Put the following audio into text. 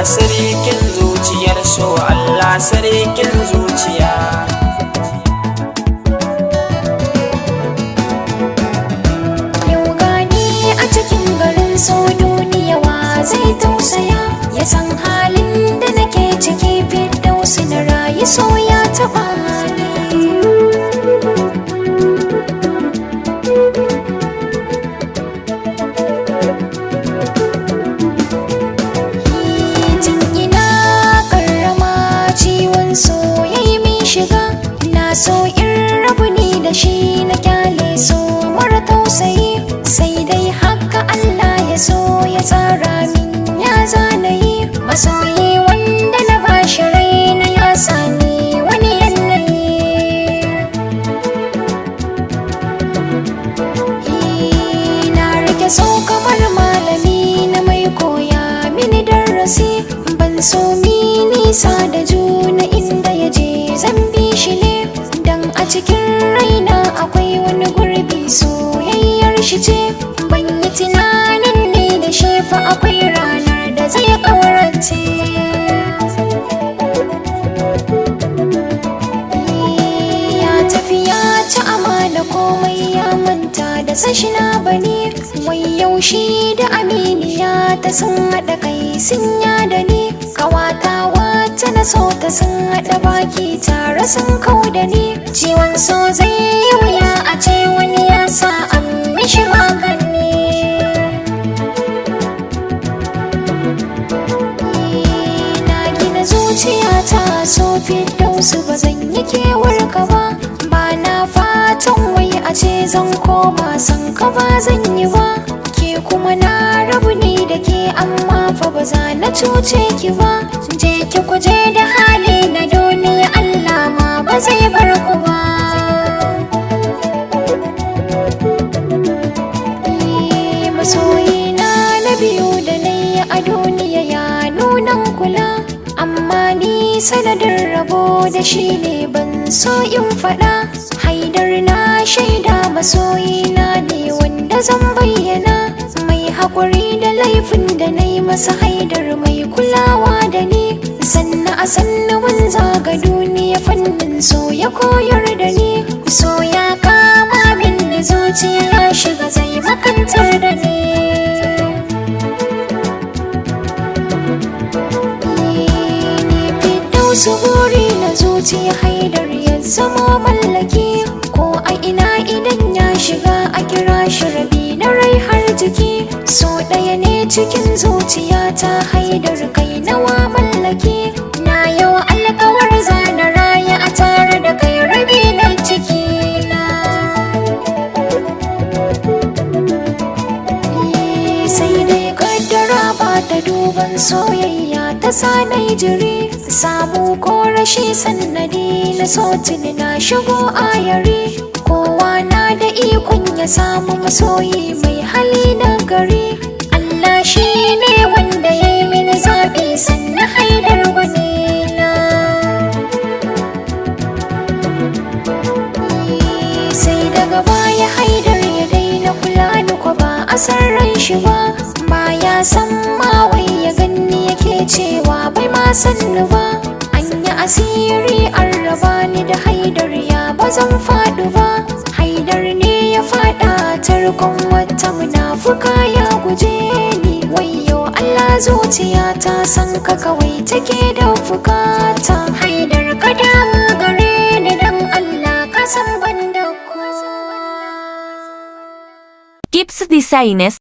Allah sarkin zuciyar so, Allah sarkin zuciya. Yau gani a cikin garin so, duniya wa zai tausaya, ya san halin da nake ciki. Fiddausi na rayu, so ya taɓa ni. So in rabu ni da shi na kyale so mara tausayi, sai dai haka Allah ya so ya tsara min ya zanayi. Masoyi wanda na bashi raina ya sani wani yanayi. Na rike so kamar malami na mai koya mini darasi. Ban so mi nisa da juna, inda ya je zan bi shi ne. A cikin raina akwai wani gurbi, soyayyar shi ce. Ban yi tunanin ni da shi fa akwai ranar da zai ƙaurace. Ya tafi ya ci amana komai ya manta da sashina bane. Wai yaushe da aminiya ta sun haɗa kai sun yada ni. Kawata wata na so ta sun haɗa baki tare sun kau da ni. Ciwon so zai yi wuya a ce wani ya sa an mishi magani. Na gina zuciyata so Fiddausi, ba zan yi kewar ka ba. Ba na fatan wai a ce zan koma san ka ba zan yi ba. Ke kuma na rabu ni da ke, amma fa ba za na cuce ki ba. Je ki kuje da hali na duniya, Allah ma ba zai bar ku ba. Masoyina na biyu da na yi a duniya ya nunan kula, amma ni sanadin rabo da shi ne ban so in faɗa. Haidar na shaida masoyina ne wanda zan bayyana. Mai haƙuri da laifin da na yi masa, Haidar mai kulawa da ni. Sannan a sannu mun zaga duniya, fannin so ya koyar da ni. So ya kama min da zuciya ya shiga, zai makantar da ni. Ni Fiddausi buri na zuciya, Haidar ya zama mallaki. Ko a ina idan ya shiga a kira shi rabi na rai har jiki. So ɗaya ne cikin zuciyata, Haidar kai nawa mallaki. Na yau alkawar zana raya a tare da kai rabi na cikina. Sai dai kaddara ba ta duban soyayya ta sanai jiri. Samu ko rashi sannadi na so tuni na shigo ayari. Kowa na da ikon ya samu masoyi mai hali na gari. Allah shi ne wanda ya yi mini zaɓi, sannan Haidar gwanina. Sai daga baya Haidar ya daina kula ni, ko ba a san ran shi ba. Ba ya san ma wai ya ganni yake cewa bai ma sanni ba. An yi asiri an raba ni da Haidar, ya ba zan faɗi ba. Haidar ne ya faɗa tarkon wata munafuka ya guje ni. Wayyo Allah, zuciya ta san ka kawai take da bukata. Haidar ka dawo gare ni dan Allah, ka san ban da ku. Kips Designs